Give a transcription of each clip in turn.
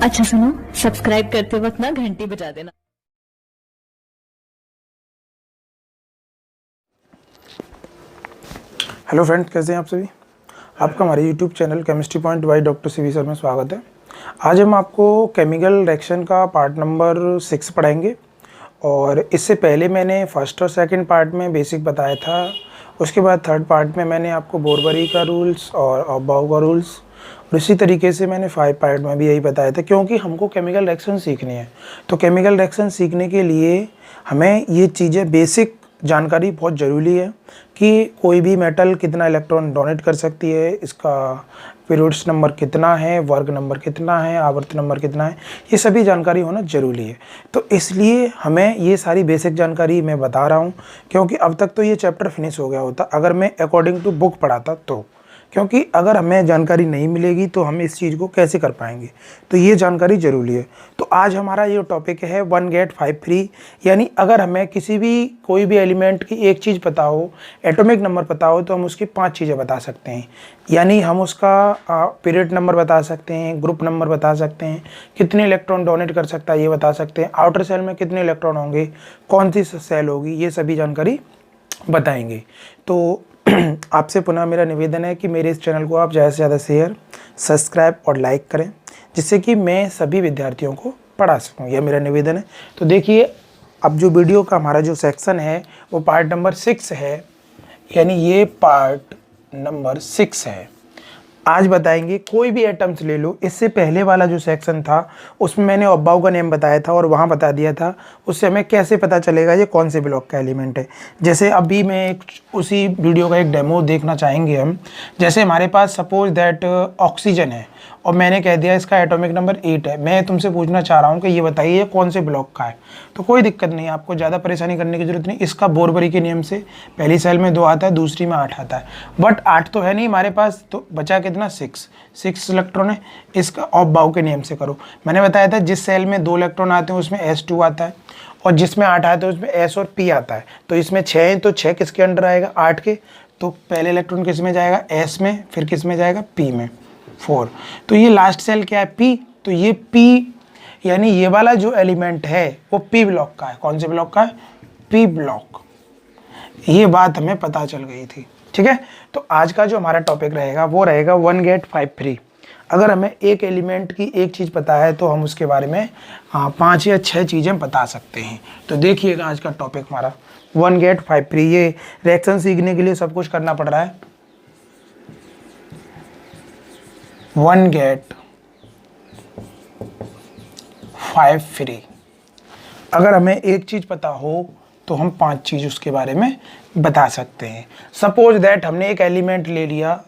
अच्छा सुनो, सब्सक्राइब करते वक्त ना घंटी बजा देना। हेलो फ्रेंड्स, कैसे हैं आप सभी। आपका हमारे YouTube channel chemistry point by doctor CV sir में स्वागत है। आज हम आपको केमिकल रिएक्शन का पार्ट नंबर 6 पढ़ाएंगे। और इससे पहले मैंने फर्स्ट और सेकंड पार्ट में बेसिक बताया था। उसके बाद थर्ड पार्ट में मैंने आपको बोरबरी का रूल्स और अबाउ का रूल्स, और इसी तरीके से मैंने 5 पार्ट में भी यही बताया था, क्योंकि हमको केमिकल रिएक्शन सीखनी है। तो केमिकल रिएक्शन सीखने के लिए हमें ये चीज़ें बेसिक जानकारी बहुत ज़रूरी है कि कोई भी मेटल कितना इलेक्ट्रॉन डोनेट कर सकती है, इसका पीरियड्स नंबर कितना है, वर्ग नंबर कितना है, आवर्त नंबर कितना है, ये सभी जानकारी होना ज़रूरी है। तो इसलिए हमें ये सारी बेसिक जानकारी मैं बता रहा हूँ, क्योंकि अब तक तो ये चैप्टर फिनिश हो गया होता अगर मैं अकॉर्डिंग टू बुक पढ़ाता तो। क्योंकि अगर हमें जानकारी नहीं मिलेगी तो हम इस चीज़ को कैसे कर पाएंगे, तो ये जानकारी ज़रूरी है। तो आज हमारा ये टॉपिक है 1 गेट 5 फ्री, यानी अगर हमें किसी भी कोई भी एलिमेंट की एक चीज़ पता हो, एटॉमिक नंबर पता हो, तो हम उसकी 5 चीज़ें बता सकते हैं। यानी हम उसका पीरियड नंबर बता सकते हैं, ग्रुप नंबर बता सकते हैं, कितने इलेक्ट्रॉन डोनेट कर सकता है ये बता सकते हैं, आउटर सेल में कितने इलेक्ट्रॉन होंगे, कौन सी सेल होगी, ये सभी जानकारी बताएंगे। तो आपसे पुनः मेरा निवेदन है कि मेरे इस चैनल को आप ज़्यादा से ज़्यादा शेयर, सब्सक्राइब और लाइक करें, जिससे कि मैं सभी विद्यार्थियों को पढ़ा सकूं। यह मेरा निवेदन है। तो देखिए, अब जो वीडियो का हमारा जो सेक्शन है वो पार्ट नंबर 6 है, यानी ये पार्ट नंबर 6 है। आज बताएंगे कोई भी एटम्स ले लो। इससे पहले वाला जो सेक्शन था उसमें मैंने अबाउ का नेम बताया था और वहाँ बता दिया था उससे हमें कैसे पता चलेगा ये कौन से ब्लॉक का एलिमेंट है। जैसे अभी मैं उसी वीडियो का एक डेमो देखना चाहेंगे हम। जैसे हमारे पास सपोज दैट ऑक्सीजन है और मैंने कह दिया इसका एटॉमिक नंबर 8 है। मैं तुमसे पूछना चाह रहा हूँ कि ये बताइए कौन से ब्लॉक का है। तो कोई दिक्कत नहीं, आपको ज़्यादा परेशानी करने की जरूरत नहीं। इसका बोरबरी के नियम से पहली सेल में 2 आता है, दूसरी में 8 आता है। बट 8 तो है नहीं हमारे पास, तो बचा कितना 6 इलेक्ट्रॉन है। इसका ऑफ बाउ के नियम से करो। मैंने बताया था जिस सेल में 2 इलेक्ट्रॉन आते हैं उसमें S2 आता है, और जिसमें 8 आता है उसमें S और P आता है। तो इसमें 6 है तो 6 किसके अंडर आएगा, 8 के। तो पहले इलेक्ट्रॉन किस में जाएगा, S में, फिर किस में जाएगा, P में, 4। तो ये लास्ट सेल क्या है, P। तो ये P, यानी ये वाला जो एलिमेंट है वो P ब्लॉक का है। कौन से ब्लॉक का है, P ब्लॉक। ये बात हमें पता चल गई थी, ठीक है। तो आज का जो हमारा टॉपिक रहेगा वो रहेगा 1 गेट 5 फ्री। अगर हमें एक एलिमेंट की एक चीज़ पता है तो हम उसके बारे में 5 या 6 चीज़ें बता सकते हैं। तो देखिएगा आज का टॉपिक हमारा 1 गेट 5 फ्री। ये रिएक्शन सीखने के लिए सब कुछ करना पड़ रहा है। 1 गेट 5 फ्री। अगर हमें एक चीज़ पता हो तो हम 5 चीज़ उसके बारे में बता सकते हैं। सपोज दैट हमने एक एलिमेंट ले लिया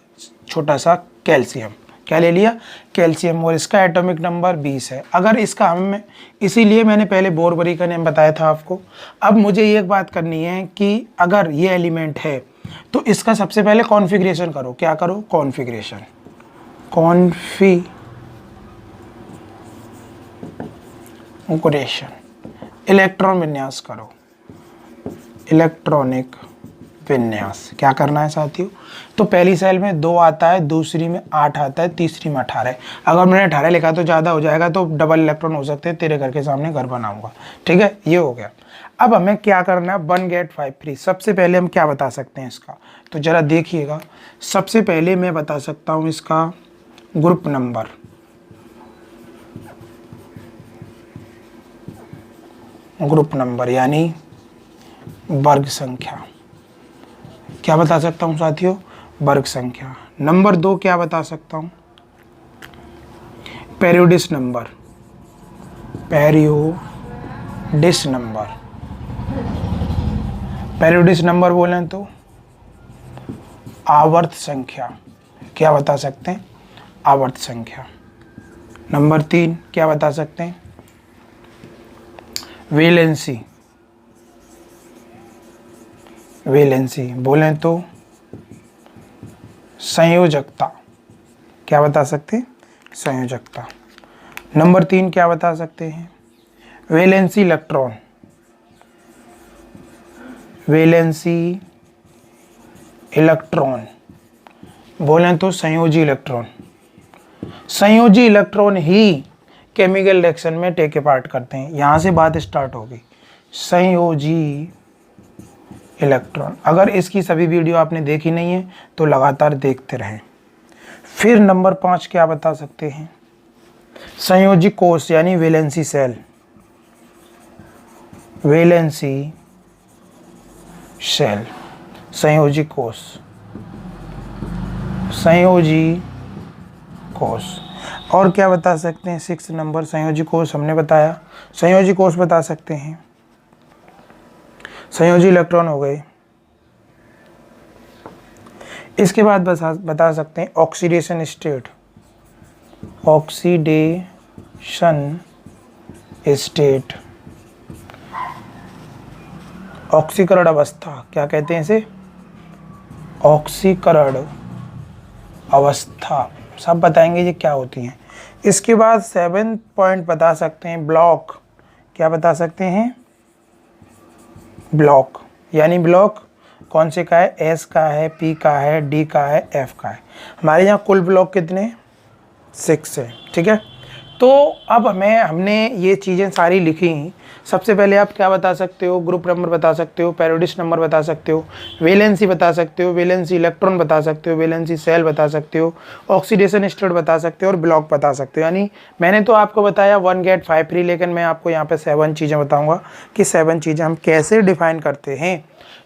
छोटा सा कैल्शियम। क्या ले लिया, कैल्शियम, और इसका एटॉमिक नंबर 20 है। अगर इसका हमें, इसीलिए मैंने पहले बोरबरी का नेम बताया था आपको। अब मुझे ये बात करनी है कि अगर ये एलिमेंट है तो इसका सबसे पहले कॉन्फ़िगरेशन करो। क्या करो, कॉन्फ़िगरेशन, इलेक्ट्रॉन विन्यास करो, इलेक्ट्रॉनिक विन्यास। क्या करना है साथियों, तो पहली सेल में 2 आता है, दूसरी में 8 आता है, तीसरी में 18 है। अगर मैंने 18 लिखा तो ज़्यादा हो जाएगा, तो डबल इलेक्ट्रॉन हो सकते हैं। तेरे घर के सामने घर बनाऊंगा, ठीक है। ये हो गया। अब हमें क्या करना है, 1 गेट 5 फ्री। सबसे पहले हम क्या बता सकते हैं इसका, तो ज़रा देखिएगा। सबसे पहले मैं बता सकता हूँ इसका ग्रुप नंबर, यानी वर्ग संख्या। क्या बता सकता हूँ साथियों, वर्ग संख्या। नंबर 2 क्या बता सकता हूँ, पेरियोडिक नंबर, पेरियोडिक नंबर बोलें तो आवर्त संख्या। क्या बता सकते हैं, आवर्त संख्या। नंबर 3 क्या बता सकते हैं, वैलेंसी बोलें तो संयोजकता। क्या बता सकते हैं, संयोजकता। नंबर 3 क्या बता सकते हैं, वैलेंसी इलेक्ट्रॉन बोलें तो संयोजी इलेक्ट्रॉन ही केमिकल रिएक्शन में टेक ए पार्ट करते हैं। यहाँ से बात स्टार्ट होगी संयोजी इलेक्ट्रॉन। अगर इसकी सभी वीडियो आपने देखी नहीं है तो लगातार देखते रहें। फिर नंबर 5 क्या बता सकते हैं? संयोजी कोश यानी वैलेंसी सेल, वैलेंसी सेल, संयोजी कोश, संयोजी कोश। और क्या बता सकते हैं? 6 नंबर संयोजी कोश हमने बताया। संयोजी कोश बता सकते हैं, संयोजी इलेक्ट्रॉन हो गए। इसके बाद बता सकते हैं ऑक्सीडेशन स्टेट, ऑक्सीडेशन स्टेट, ऑक्सीकरण अवस्था। क्या कहते हैं इसे? ऑक्सीकरण अवस्था। सब बताएंगे ये क्या होती हैं। इसके बाद 7 पॉइंट बता सकते हैं ब्लॉक। क्या बता सकते हैं? ब्लॉक यानी ब्लॉक कौन से का है? एस का है, पी का है, डी का है, एफ का है। हमारे यहाँ कुल ब्लॉक कितने? 6 है। ठीक है, तो अब हमने ये चीज़ें सारी लिखी। सबसे पहले आप क्या बता सकते हो? ग्रुप नंबर बता सकते हो, पेरियोडिक नंबर बता सकते हो, वैलेंसी बता सकते हो, वैलेंसी इलेक्ट्रॉन बता सकते हो, वैलेंसी सेल बता सकते हो, ऑक्सीडेशन स्टेट बता सकते हो और ब्लॉक बता सकते हो। यानी मैंने तो आपको बताया 1 गेट 5 फ्री, लेकिन मैं आपको यहाँ पे 7 चीज़ें बताऊँगा कि 7 चीज़ें हम कैसे डिफाइन करते हैं।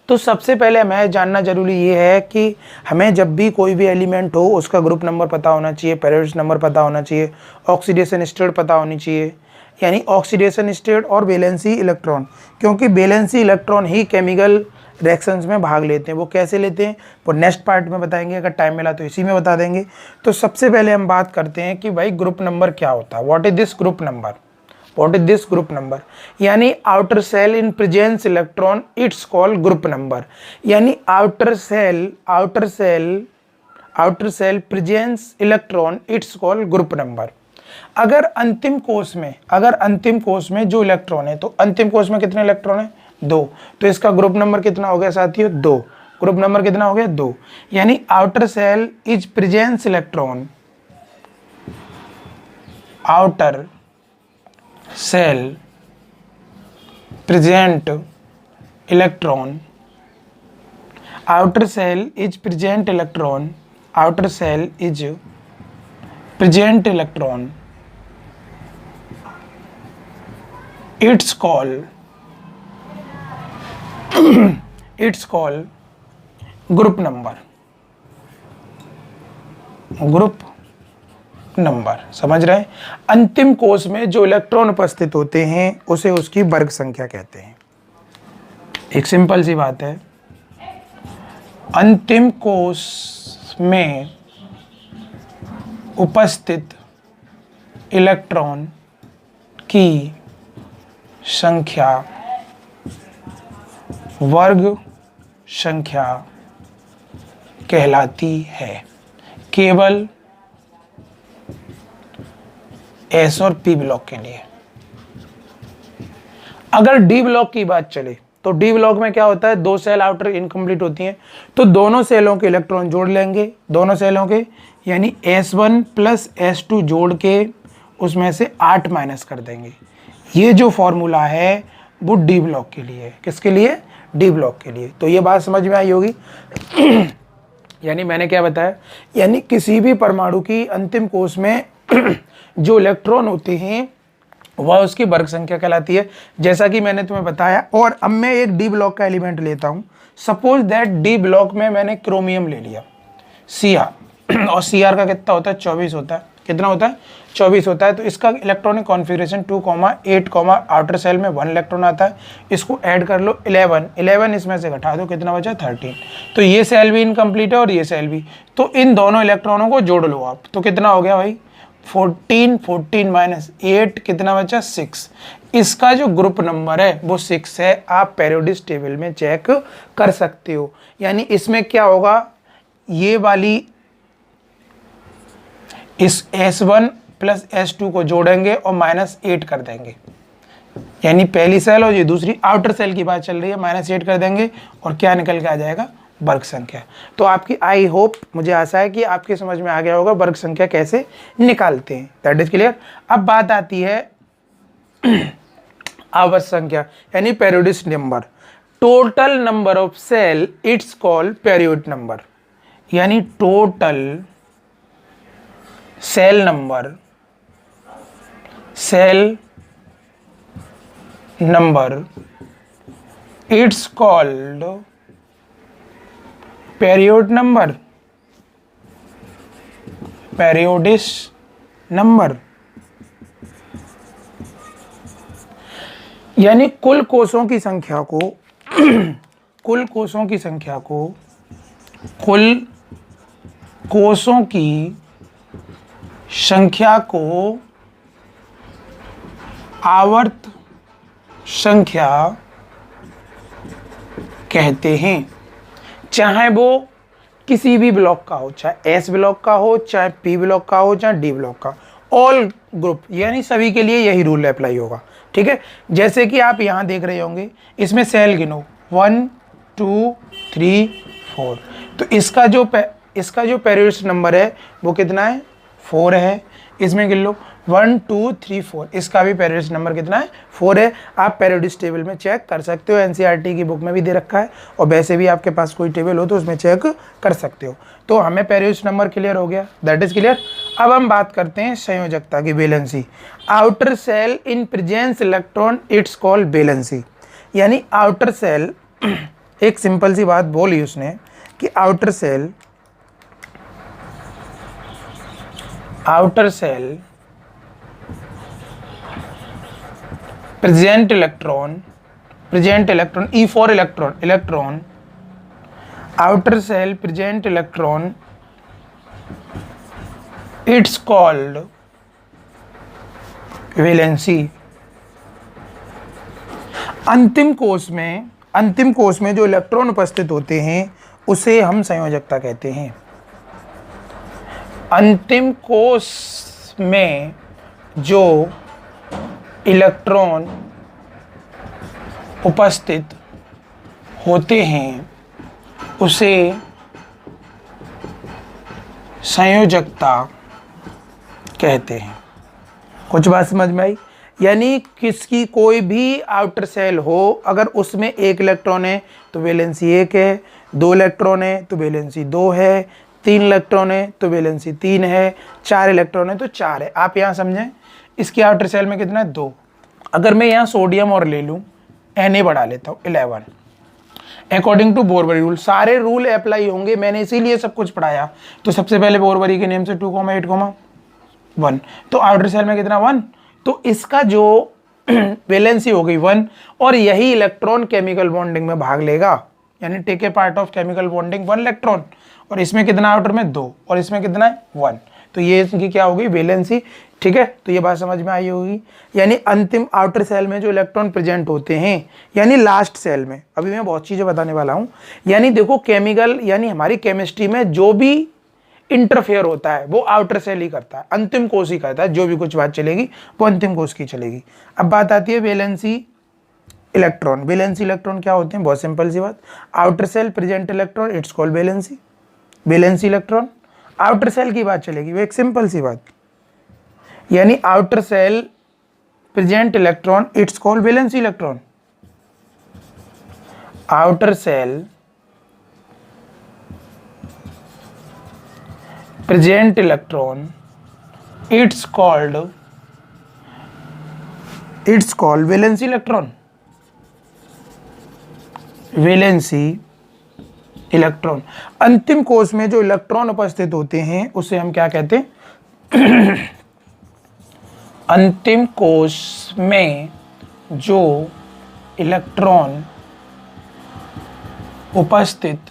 तो सबसे पहले हमें जानना जरूरी ये है कि हमें जब भी कोई भी एलिमेंट हो उसका ग्रुप नंबर पता होना चाहिए, पेरियोडिक नंबर पता होना चाहिए, ऑक्सीडेशन स्टेट पता होनी चाहिए, यानी ऑक्सीडेशन स्टेट और वैलेंसी इलेक्ट्रॉन, क्योंकि वैलेंसी इलेक्ट्रॉन ही केमिकल रिएक्शंस में भाग लेते हैं। वो कैसे लेते हैं वो नेक्स्ट पार्ट में बताएंगे, अगर टाइम मिला तो इसी में बता देंगे। तो सबसे पहले हम बात करते हैं कि भाई ग्रुप नंबर क्या होता है। What is this group number? What is this group number? यानी outer cell in presence electron, it's called group number। यानी outer cell presence electron, it's called group number। अगर अंतिम कोश में जो इलेक्ट्रॉन है, तो अंतिम कोश में कितने इलेक्ट्रॉन है? 2। तो इसका ग्रुप नंबर कितना हो गया साथियों? 2। ग्रुप नंबर कितना हो गया? 2। यानी outer cell is presence electron, outer cell present electron, outer cell is present electron, outer cell is present electron, it's called group number। Group number समझ रहे हैं? अंतिम कोश में जो इलेक्ट्रॉन उपस्थित होते हैं उसे उसकी वर्ग संख्या कहते हैं। एक सिंपल सी बात है, अंतिम कोश में उपस्थित इलेक्ट्रॉन की संख्या वर्ग संख्या कहलाती है। केवल एस और पी ब्लॉक के लिए। अगर डी ब्लॉक की बात चले तो डी ब्लॉक में क्या होता है? 2 सेल आउटर इनकम्प्लीट होती हैं, तो दोनों सेलों के इलेक्ट्रॉन जोड़ लेंगे, दोनों सेलों के, यानी S1 प्लस S2 जोड़ के उसमें से 8 माइनस कर देंगे। ये जो फॉर्मूला है वो डी ब्लॉक के लिए। किसके लिए? डी ब्लॉक के लिए। तो ये बात समझ में आई होगी। यानी मैंने क्या बताया? यानी किसी भी परमाणु की अंतिम कोश में जो इलेक्ट्रॉन होते हैं वह उसकी वर्ग संख्या कहलाती है, जैसा कि मैंने तुम्हें बताया। और अब मैं एक डी ब्लॉक का एलिमेंट लेता हूं। सपोज दैट डी ब्लॉक में मैंने क्रोमियम ले लिया, Cr, और Cr का कितना होता है? 24 होता है। कितना होता है? 24 होता है। तो इसका इलेक्ट्रॉनिक कॉन्फ़िगरेशन 2,8, आउटर सेल में 1 इलेक्ट्रॉन आता है। इसको ऐड कर लो 11 इसमें से घटा दो, कितना बचा? 13। तो ये सेल भी इनकम्प्लीट है और ये सेल भी। तो इन दोनों इलेक्ट्रॉनों को जोड़ लो आप, तो कितना हो गया भाई? 14 माइनस 8 कितना बचा? 6। इसका जो ग्रुप नंबर है वो 6 है। आप पेरियोडिक टेबल में चेक कर सकते हो। यानी इसमें क्या होगा? ये वाली इस S1 प्लस S2 को जोड़ेंगे और -8 कर देंगे। यानी पहली सेल और ये दूसरी आउटर सेल की बात चल रही है, -8 कर देंगे और क्या निकल के आ जाएगा? वर्ग संख्या। तो आपकी आई होप, मुझे आशा है कि आपके समझ में आ गया होगा वर्ग संख्या कैसे निकालते हैं। That is clear. अब बात आती है आवर्त संख्या यानी periodic number. Total number of cell it's called periodic number, यानी total cell number it's called periodic number, यानी कुल कोषों की संख्या को कुल कोषों की संख्या को आवर्त संख्या कहते हैं। चाहे वो किसी भी ब्लॉक का हो, चाहे एस ब्लॉक का हो, चाहे पी ब्लॉक का हो, चाहे डी ब्लॉक का, ऑल ग्रुप, यानी सभी के लिए यही रूल अप्लाई होगा। ठीक है, जैसे कि आप यहाँ देख रहे होंगे, इसमें सेल गिनो 1 2 3 4, तो इसका जो पेरियोडिक नंबर है वो कितना है, 4 है। इसमें गिन लो 1 2 3 4, इसका भी पेरियोडिक नंबर कितना है, 4 है। आप पेरियोडिक टेबल में चेक कर सकते हो, एनसीईआरटी की बुक में भी दे रखा है, और वैसे भी आपके पास कोई टेबल हो तो उसमें चेक कर सकते हो। तो हमें पेरियोडिक नंबर क्लियर हो गया, दैट इज क्लियर। अब हम बात करते हैं संयोजकता की, valency. Outer shell in presence electron it's called valency, यानी आउटर सेल, एक सिंपल सी बात बोली उसने कि outer shell present electron E for electron, outer cell present electron, it's called valency। अंतिम कोष में जो इलेक्ट्रॉन उपस्थित होते हैं उसे हम संयोजकता कहते हैं। अंतिम कोष में जो इलेक्ट्रॉन उपस्थित होते हैं उसे संयोजकता कहते हैं। कुछ बात समझ में आई? यानी किसकी कोई भी आउटर सेल हो, अगर उसमें एक इलेक्ट्रॉन है तो वैलेंसी 1 है, 2 इलेक्ट्रॉन है तो वैलेंसी 2 है, 3 इलेक्ट्रॉन है तो वैलेंसी 3 है, 4 इलेक्ट्रॉन है तो 4 है। आप यहाँ समझें, इसकी आउटर सेल में कितना है, 2। अगर मैं यहाँ सोडियम और ले लूँ, Na बढ़ा लेता हूँ 11, अकॉर्डिंग टू बोरबरी रूल। सारे रूल अप्लाई होंगे, मैंने इसीलिए सब कुछ पढ़ाया। तो सबसे पहले बोरबरी के नेम से 2,8,1, तो आउटर सेल में कितना 1, तो इसका जो वैलेंसी हो गई 1, और यही इलेक्ट्रॉन केमिकल बॉन्डिंग में भाग लेगा, यानी take a part of chemical bonding 1 electron, और इसमें कितना आउटर में 2, और इसमें कितना है 1, तो ये इनकी क्या होगी, वैलेंसी। ठीक है, तो ये बात समझ में आई होगी। यानी अंतिम आउटर सेल में जो इलेक्ट्रॉन प्रेजेंट होते हैं, यानी लास्ट सेल में, अभी मैं बहुत चीज़ें बताने वाला हूँ। यानी देखो, केमिकल यानी हमारी केमिस्ट्री में जो भी इंटरफेयर होता है वो आउटर सेल ही करता है, अंतिम कोष ही करता है। जो भी कुछ बात चलेगी वो अंतिम कोष की चलेगी। अब बात आती है वैलेंसी इलेक्ट्रॉन। वैलेंसी इलेक्ट्रॉन क्या होते हैं, बहुत सिंपल सी बात, outer shell present electron it's called valency. Valency electron, outer shell की बात चलेगी, वो एक सिंपल सी बात, यानी outer shell present electron it's called valency electron. Outer shell present electron it's called valency electron। Valency electron, अंतिम कोष में जो इलेक्ट्रॉन उपस्थित होते हैं उसे हम क्या कहते हैं, अंतिम कोष में जो इलेक्ट्रॉन उपस्थित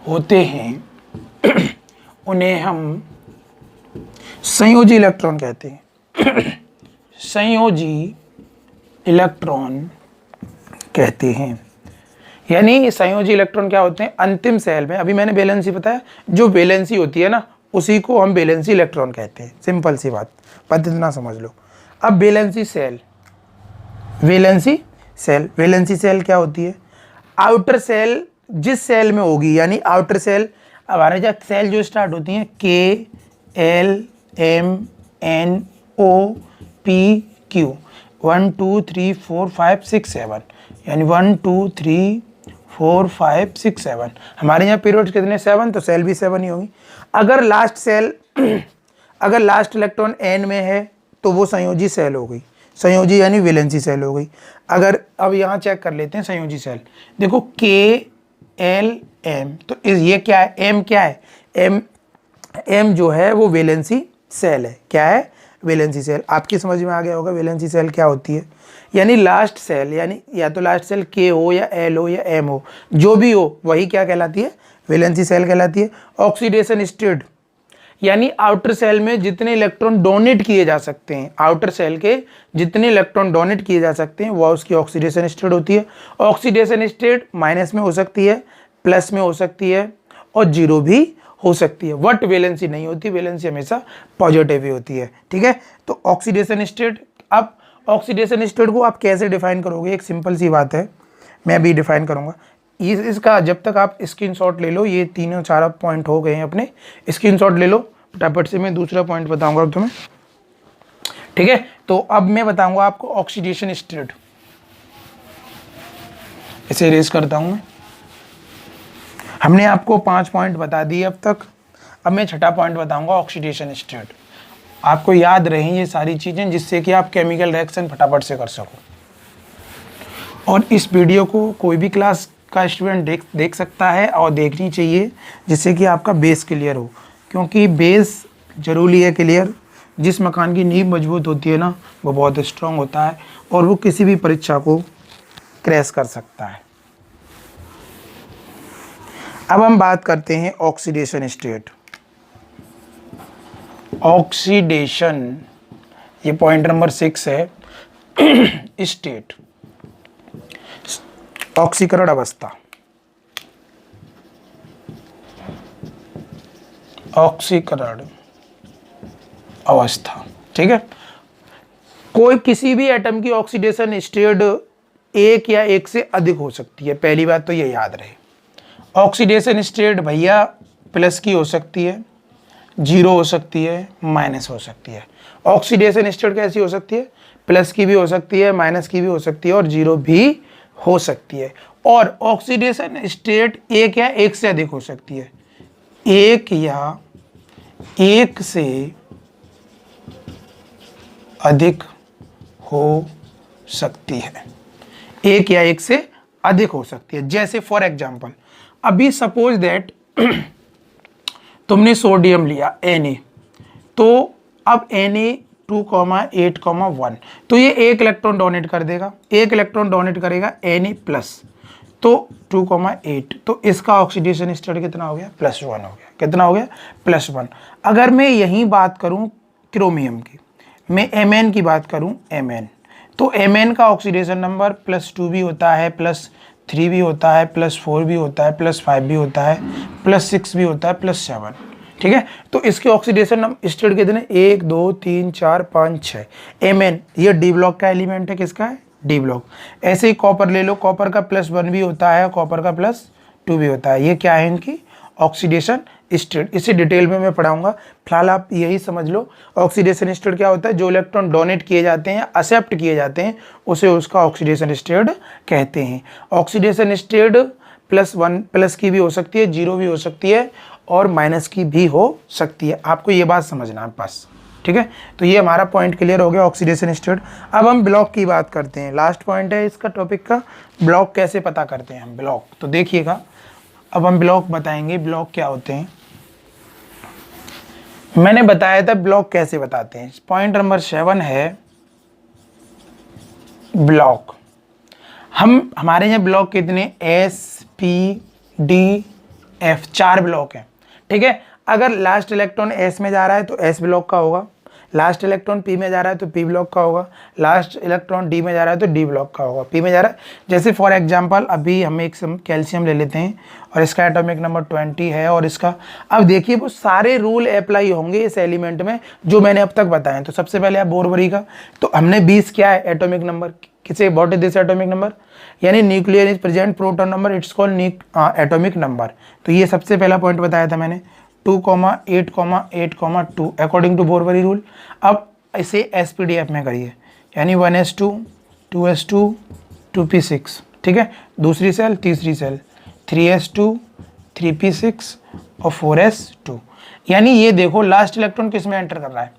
होते हैं उन्हें हम संयोजी इलेक्ट्रॉन कहते हैं। संयोजी इलेक्ट्रॉन कहते हैं। यानी संयोजी इलेक्ट्रॉन क्या होते हैं, अंतिम सेल में, अभी मैंने वैलेंसी बताया, जो वैलेंसी होती है ना उसी को हम वैलेंसी इलेक्ट्रॉन कहते हैं। सिंपल सी बात, बस इतना समझ लो। अब वैलेंसी सेल, वैलेंसी सेल क्या होती है, आउटर सेल जिस सेल में होगी, यानी आउटर सेल, अब हमारे जो सेल जो स्टार्ट होती हैं KLMNOPQ 1 2 3 4 5 6 7, यानी 1 2 3 4 5 6 7, हमारे यहाँ पीरियड्स कितने 7, तो सेल भी 7 ही होगी। अगर लास्ट सेल अगर लास्ट इलेक्ट्रॉन n में है तो वो संयोजी सेल हो गई, संयोजी यानी वैलेंसी सेल हो गई। अगर अब यहाँ चेक कर लेते हैं संयोजी सेल, देखो KLM, तो ये क्या है, M क्या है, M जो है वो वैलेंसी सेल है। क्या है, वैलेंसी सेल। आपकी समझ में आ गया होगा वैलेंसी सेल क्या होती है, यानी लास्ट सेल, यानी या तो लास्ट सेल K हो या L हो या M हो, जो भी हो वही क्या कहलाती है, वैलेंसी सेल कहलाती है। ऑक्सीडेशन स्टेट, यानी आउटर सेल में जितने इलेक्ट्रॉन डोनेट किए जा सकते हैं, आउटर सेल के जितने इलेक्ट्रॉन डोनेट किए जा सकते हैं वह उसकी ऑक्सीडेशन स्टेट होती है। ऑक्सीडेशन स्टेट माइनस में हो सकती है, प्लस में हो सकती है और जीरो भी हो सकती है, बट वैलेंसी नहीं होती, वैलेंसी हमेशा पॉजिटिव ही होती है। ठीक है, तो ऑक्सीडेशन स्टेट। अब ऑक्सीडेशन स्टेट को आप कैसे डिफाइन करोगे, एक सिंपल सी बात है, मैं भी डिफाइन करूंगा। इसका जब तक आप स्क्रीनशॉट ले लो, ये तीनों 4 पॉइंट हो गए हैं अपने, स्क्रीनशॉट ले लो फटाफट से, मैं दूसरा पॉइंट बताऊंगा अब तुम्हें। ठीक है, तो अब मैं बताऊंगा आपको ऑक्सीडेशन स्टेट, इसे इरेज करता हूं मैं। हमने आपको 5 पॉइंट बता दिए अब तक, अब मैं छठा पॉइंट बताऊंगा ऑक्सीडेशन स्टेट। आपको याद रहें ये सारी चीजें, जिससे कि आप केमिकल रिएक्शन फटाफट से कर सको। और इस वीडियो को कोई भी क्लास का स्टूडेंट देख सकता है और देखनी चाहिए, जिससे कि आपका बेस क्लियर हो, क्योंकि बेस जरूरी है क्लियर। जिस मकान की नींव मजबूत होती है ना, वो बहुत स्ट्रांग होता है और वो किसी भी परीक्षा को क्रैश कर सकता है। अब हम बात करते हैं ऑक्सीडेशन स्टेट। ऑक्सीडेशन, ये पॉइंट नंबर 6 है। स्टेट, ऑक्सीकरण अवस्था, ऑक्सीकरण अवस्था। ठीक है, कोई किसी भी एटम की ऑक्सीडेशन स्टेट एक या एक से अधिक हो सकती है, पहली बात तो ये याद रहे। ऑक्सीडेशन स्टेट भैया प्लस की हो सकती है, जीरो हो सकती है, माइनस हो सकती है। ऑक्सीडेशन स्टेट कैसी हो सकती है, प्लस की भी हो सकती है, माइनस की भी हो सकती है और जीरो भी हो सकती है। और ऑक्सीडेशन स्टेट एक या एक से अधिक हो सकती है, एक या एक से अधिक हो सकती है, एक या एक से अधिक हो सकती है। जैसे फॉर एग्जांपल, अभी सपोज दैट तुमने सोडियम लिया Na, तो अब Na 2,8,1, तो ये एक इलेक्ट्रॉन डोनेट कर देगा, एक इलेक्ट्रॉन डोनेट करेगा Na प्लस, तो 2,8, तो इसका ऑक्सीडेशन स्टेट कितना हो गया, +1 हो गया। कितना हो गया, +1। अगर मैं यही बात करूं क्रोमियम की, मैं Mn की बात करूं Mn, तो Mn का ऑक्सीडेशन नंबर +2 भी होता है, +3 भी होता है, +4 भी होता है, +5 भी होता है, +6 भी होता है, +7। ठीक है, तो इसके ऑक्सीडेशन स्टेट कितने, 1 2 3 4 5 6। Mn ये डी ब्लॉक का एलिमेंट है, किसका है, डी ब्लॉक। ऐसे ही कॉपर ले लो, कॉपर का +1 भी होता है, कॉपर का +2 भी होता है। ये क्या है, इनकी ऑक्सीडेशन स्टेट। इसे डिटेल में मैं पढ़ाऊंगा, फिलहाल आप यही समझ लो। ऑक्सीडेशन स्टेट क्या होता है, जो इलेक्ट्रॉन डोनेट किए जाते हैं, एक्सेप्ट किए जाते हैं, उसे उसका ऑक्सीडेशन स्टेट कहते हैं। ऑक्सीडेशन स्टेट +1 प्लस की भी हो सकती है, जीरो भी हो सकती है और माइनस की भी हो सकती है। आपको ये बात समझना है बस। ठीक है, तो ये हमारा पॉइंट क्लियर हो गया, ऑक्सीडेशन स्टेट। अब हम ब्लॉक की बात करते हैं, लास्ट पॉइंट है इसका टॉपिक का, ब्लॉक कैसे पता करते हैं हम ब्लॉक। तो देखिएगा, अब हम ब्लॉक बताएंगे, ब्लॉक क्या होते हैं। मैंने बताया था ब्लॉक कैसे बताते हैं। पॉइंट नंबर 7 है ब्लॉक। हमारे यहाँ ब्लॉक कितने, S,P,D,F 4 ब्लॉक हैं। ठीक है, अगर लास्ट इलेक्ट्रॉन S में जा रहा है तो S ब्लॉक का होगा, लास्ट इलेक्ट्रॉन पी में जा रहा है तो पी ब्लॉक का होगा, लास्ट इलेक्ट्रॉन डी में जा रहा है तो डी ब्लॉक का होगा। पी में जा रहा है, जैसे फॉर एग्जांपल अभी हम एक कैल्शियम ले लेते हैं और इसका एटॉमिक नंबर 20 है और इसका, अब देखिए वो सारे रूल अप्लाई होंगे इस एलिमेंट में जो मैंने अब तक बताए। तो सबसे पहले आप बोरवरी का, तो हमने 20 क्या है एटॉमिक नंबर, किसे what is this atomic number, यानी nuclear is present proton number, it's called atomic number. तो ये सबसे पहला पॉइंट बताया था मैंने, 2,8,8,2 अकॉर्डिंग टू बोरवरी रूल। अब इसे SPDF में करिए, यानी 1s2 2s2 2p6, ठीक है, दूसरी सेल तीसरी सेल 3s2 3p6 और 4s2, यानी ये देखो लास्ट इलेक्ट्रॉन किस में एंटर कर रहा है,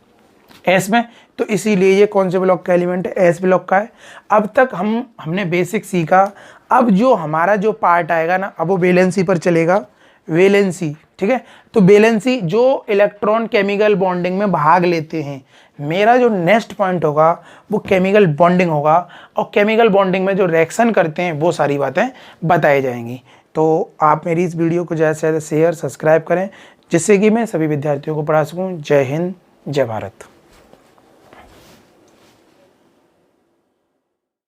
एस में, तो इसीलिए ये कौन से ब्लॉक का एलिमेंट है, एस ब्लॉक का है। अब तक हमने बेसिक सीखा। अब जो हमारा जो पार्ट आएगा ना, अब वो वैलेंसी पर चलेगा, वैलेंसी, ठीक है। तो वैलेंसी जो इलेक्ट्रॉन केमिकल बॉन्डिंग में भाग लेते हैं, मेरा जो नेक्स्ट पॉइंट होगा वो केमिकल बॉन्डिंग होगा, और केमिकल बॉन्डिंग में जो रिएक्शन करते हैं वो सारी बातें बताई जाएंगी। तो आप मेरी इस वीडियो को ज़्यादा से ज़्यादा शेयर सब्सक्राइब करें, जिससे कि मैं सभी विद्यार्थियों को पढ़ा सकूँ। जय हिंद, जय भारत।